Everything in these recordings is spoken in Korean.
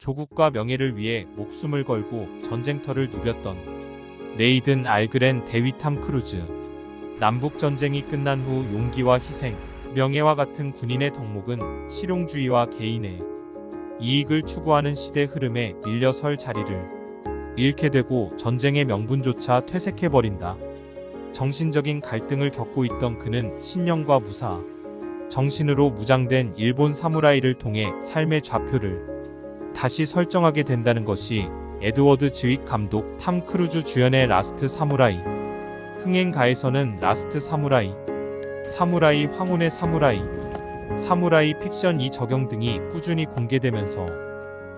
조국과 명예를 위해 목숨을 걸고 전쟁터를 누볐던 네이든 알그렌 대위 탐 크루즈. 남북전쟁이 끝난 후 용기와 희생, 명예와 같은 군인의 덕목은 실용주의와 개인의 이익을 추구하는 시대 흐름에 밀려설 자리를 잃게 되고 전쟁의 명분조차 퇴색해버린다. 정신적인 갈등을 겪고 있던 그는 신념과 무사, 정신으로 무장된 일본 사무라이를 통해 삶의 좌표를 다시 설정하게 된다는 것이 에드워드 즈윅 감독 탐 크루즈 주연의 라스트 사무라이. 흥행가에서는 라스트 사무라이, 사무라이 황혼의 사무라이, 사무라이 픽션 2 적용 등이 꾸준히 공개되면서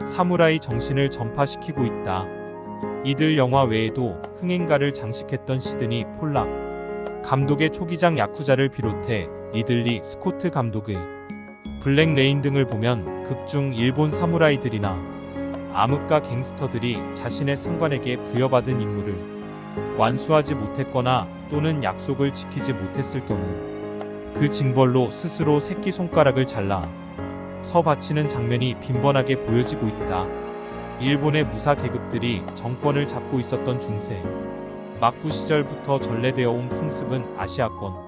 사무라이 정신을 전파시키고 있다. 이들 영화 외에도 흥행가를 장식했던 시드니 폴락 감독의 초기작 야쿠자를 비롯해 리들리 스코트 감독의 블랙 레인 등을 보면 극중 일본 사무라이들이나 암흑가 갱스터들이 자신의 상관에게 부여받은 임무를 완수하지 못했거나 또는 약속을 지키지 못했을 경우 그 징벌로 스스로 새끼손가락을 잘라 서 바치는 장면이 빈번하게 보여지고 있다. 일본의 무사 계급들이 정권을 잡고 있었던 중세 막부 시절부터 전래되어 온 풍습은 아시아권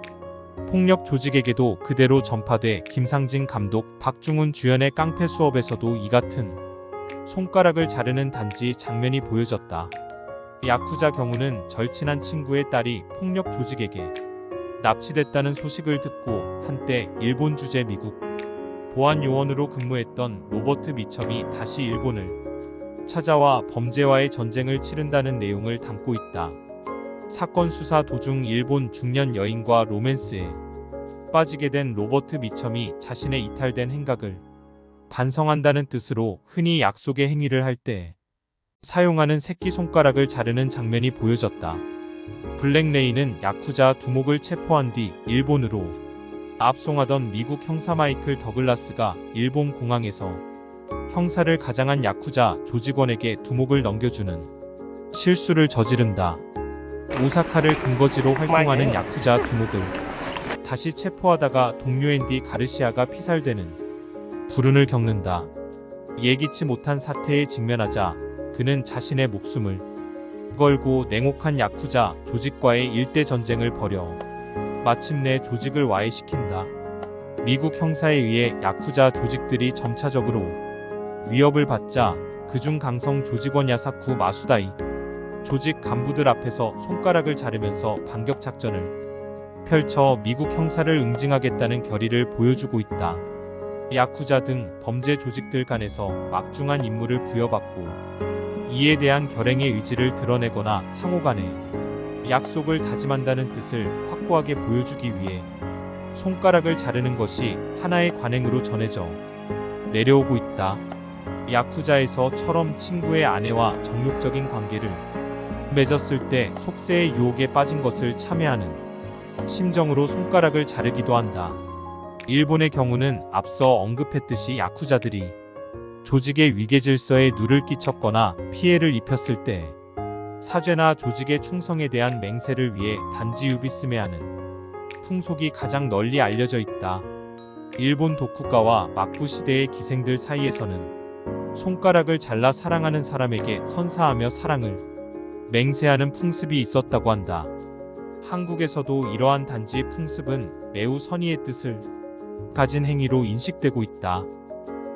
폭력 조직에게도 그대로 전파돼 김상진 감독 박중훈 주연의 깡패 수업에서도 이 같은 손가락을 자르는 단지 장면이 보여졌다. 야쿠자 경우는 절친한 친구의 딸이 폭력 조직에게 납치됐다는 소식을 듣고 한때 일본 주재 미국 보안 요원으로 근무했던 로버트 미첨이 다시 일본을 찾아와 범죄와의 전쟁을 치른다는 내용을 담고 있다. 사건 수사 도중 일본 중년 여인과 로맨스에 빠지게 된 로버트 미첨이 자신의 이탈된 행각을 반성한다는 뜻으로 흔히 약속의 행위를 할 때 사용하는 새끼손가락을 자르는 장면이 보여졌다. 블랙 레인은 야쿠자 두목을 체포한 뒤 일본으로 압송하던 미국 형사 마이클 더글라스가 일본 공항에서 형사를 가장한 야쿠자 조직원에게 두목을 넘겨주는 실수를 저지른다. 오사카를 근거지로 활동하는 야쿠자 두목을 다시 체포하다가 동료 앤디 가르시아가 피살되는 불운을 겪는다. 예기치 못한 사태에 직면하자 그는 자신의 목숨을 걸고 냉혹한 야쿠자 조직과의 일대 전쟁을 벌여 마침내 조직을 와해시킨다. 미국 형사에 의해 야쿠자 조직들이 점차적으로 위협을 받자 그중 강성 조직원 야사쿠 마수다이 조직 간부들 앞에서 손가락을 자르면서 반격 작전을 펼쳐 미국 형사를 응징하겠다는 결의를 보여주고 있다. 야쿠자 등 범죄 조직들 간에서 막중한 임무를 부여받고 이에 대한 결행의 의지를 드러내거나 상호간에 약속을 다짐한다는 뜻을 확고하게 보여주기 위해 손가락을 자르는 것이 하나의 관행으로 전해져 내려오고 있다. 야쿠자에서처럼 친구의 아내와 정욕적인 관계를 맺었을 때 속세의 유혹에 빠진 것을 참회하는 심정으로 손가락을 자르기도 한다. 일본의 경우는 앞서 언급했듯이 야쿠자들이 조직의 위계질서에 누를 끼쳤거나 피해를 입혔을 때 사죄나 조직의 충성에 대한 맹세를 위해 단지 유비스메하는 풍속이 가장 널리 알려져 있다. 일본 독후가와 막부 시대의 기생들 사이에서는 손가락을 잘라 사랑하는 사람에게 선사하며 사랑을 맹세하는 풍습이 있었다고 한다. 한국에서도 이러한 단지 풍습은 매우 선의의 뜻을 가진 행위로 인식되고 있다.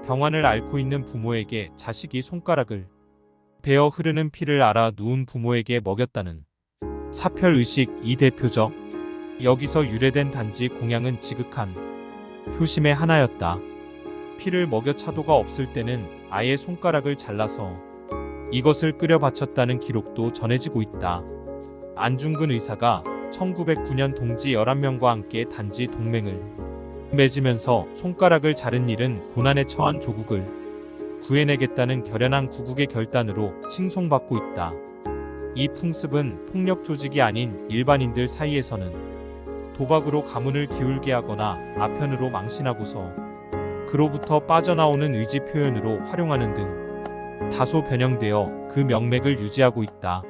병환을 앓고 있는 부모에게 자식이 손가락을 베어 흐르는 피를 알아 누운 부모에게 먹였다는 사별의식 이 대표적. 여기서 유래된 단지 공양은 지극한 효심의 하나였다. 피를 먹여 차도가 없을 때는 아예 손가락을 잘라서 이것을 끓여 바쳤다는 기록도 전해지고 있다. 안중근 의사가 1909년 동지 11명과 함께 단지 동맹을 맺으면서 손가락을 자른 일은 고난에 처한 조국을 구해내겠다는 결연한 구국의 결단으로 칭송받고 있다. 이 풍습은 폭력 조직이 아닌 일반인들 사이에서는 도박으로 가문을 기울게 하거나 아편으로 망신하고서 그로부터 빠져나오는 의지 표현으로 활용하는 등 다소 변형되어 그 명맥을 유지하고 있다.